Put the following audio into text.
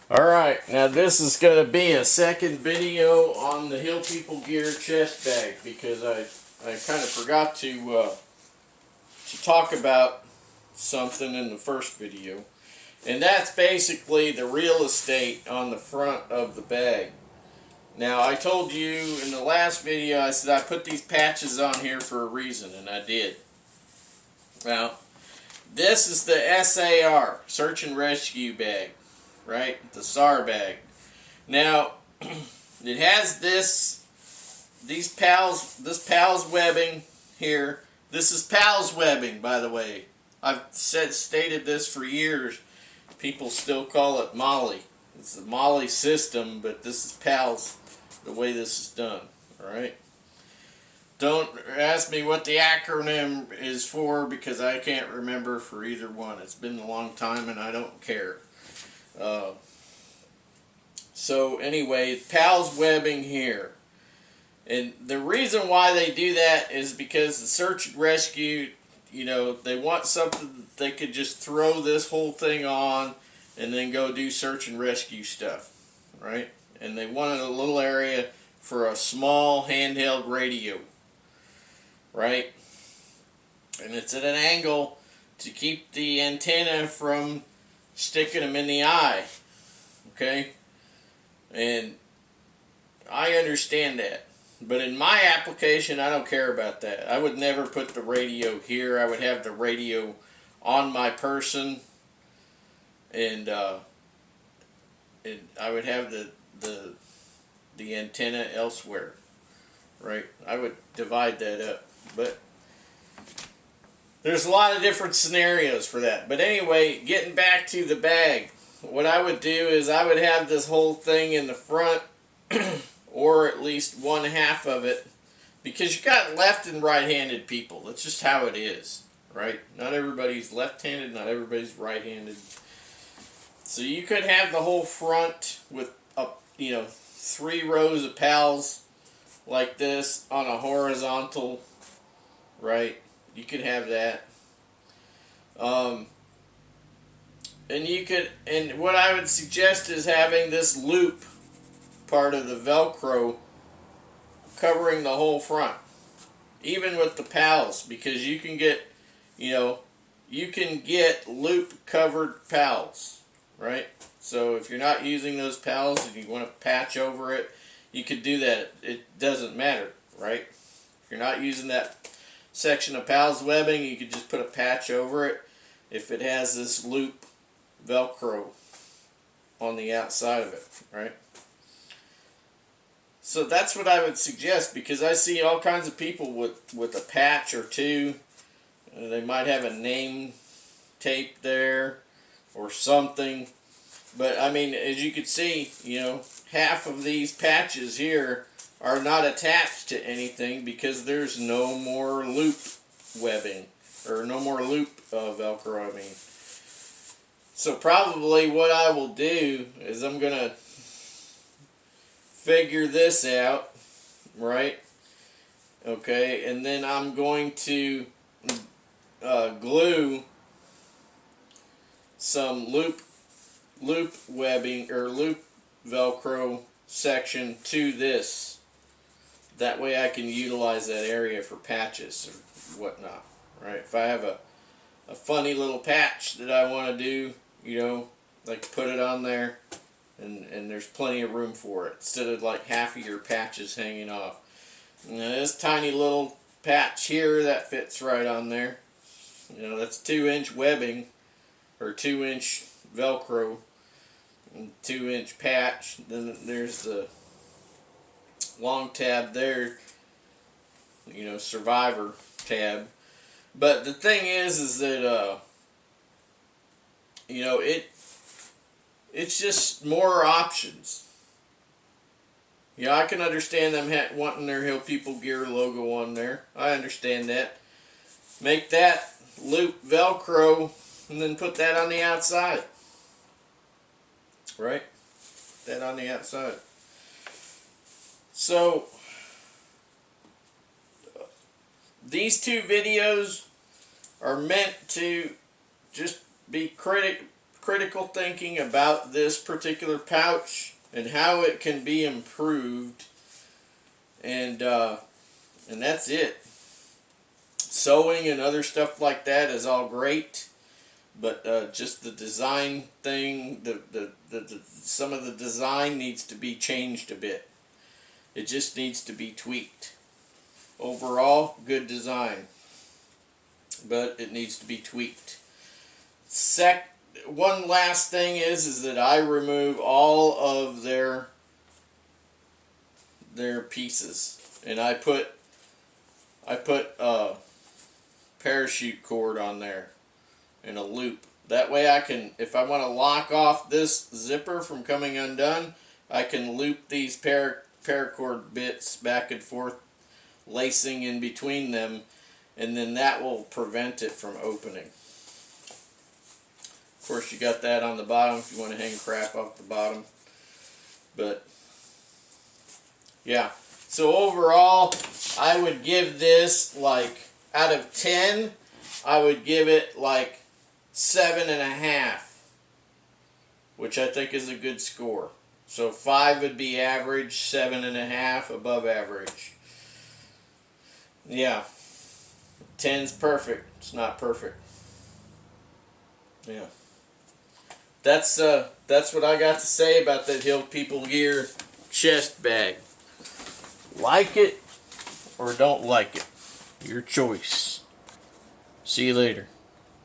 Alright, now this is going to be a second video on the Hill People Gear chest bag because I kind of forgot to talk about something in the first video. And that's basically the real estate on the front of the bag. Now I told you in the last video, I said I put these patches on here for a reason, and I did. Now, this is the SAR, Search and Rescue bag. Right? The SAR bag. Now, it has this PALS webbing here. This is PALS webbing, by the way. I've stated this for years. People still call it MOLLE. It's the MOLLE system, but this is PALS, the way this is done. Alright? Don't ask me what the acronym is for because I can't remember for either one. It's been a long time and I don't care. So anyway, PALS webbing here. And the reason why they do that is because the search and rescue, you know, they want something that they could just throw this whole thing on and then go do search and rescue stuff, right? And they wanted a little area for a small handheld radio, right? And it's at an angle to keep the antenna from sticking them in the eye, okay? And I understand that, but in my application I don't care about that. I would never put the radio here. I would have the radio on my person, and I would have the antenna elsewhere, right? I would divide that up, but there's a lot of different scenarios for that. But anyway, getting back to the bag, what I would do is I would have this whole thing in the front, or at least one half of it, because you got left and right-handed people. That's just how it is, right? Not everybody's left-handed, not everybody's right-handed. So you could have the whole front with, you know, 3 rows of PALS like this on a horizontal, right? You could have that. And you could, and what I would suggest is having this loop part of the Velcro covering the whole front, even with the PALS, because you can get, you know, you can get loop covered PALS, right? So if you're not using those PALS and you want to patch over it, you could do that. It doesn't matter, right? If you're not using that section of PALS webbing, you could just put a patch over it if it has this loop Velcro on the outside of it, right? So that's what I would suggest, because I see all kinds of people with a patch or two. They might have a name tape there or something, but I mean, as you can see, you know, half of these patches here are not attached to anything because there's no more loop webbing, or no more loop Velcro, I mean. So probably what I will do is I'm going to figure this out, right? Okay, and then I'm going to glue some loop webbing or loop Velcro section to this. That way I can utilize that area for patches or whatnot, right? If I have a funny little patch that I want to do, you know, like put it on there, and there's plenty of room for it, instead of like half of your patches hanging off. Now this tiny little patch here, that fits right on there. You know, that's 2-inch webbing, or 2-inch Velcro, and 2-inch patch. Then there's the long tab there, you know, survivor tab. But the thing is that you know, it's just more options. Yeah, I can understand them wanting their Hill People Gear logo on there. I understand that. Make that loop Velcro and then put that on the outside. Right? That on the outside. So, these 2 videos are meant to just be critical thinking about this particular pouch and how it can be improved, and that's it. Sewing and other stuff like that is all great, but just the design thing, some of the design needs to be changed a bit. It just needs to be tweaked. Overall, good design, but it needs to be tweaked. One last thing is that I remove all of their pieces, and I put parachute cord on there and a loop. That way I can, if I want to lock off this zipper from coming undone, I can loop these paracord bits back and forth, lacing in between them, and then that will prevent it from opening. Of course, you got that on the bottom if you want to hang crap off the bottom. But yeah, so overall I would give this, like, out of 10, I would give it like 7.5, which I think is a good score. So 5 would be average, 7.5 above average. Yeah, 10's perfect. It's not perfect. Yeah, that's what I got to say about that Hill People Gear chest bag. Like it or don't like it, your choice. See you later.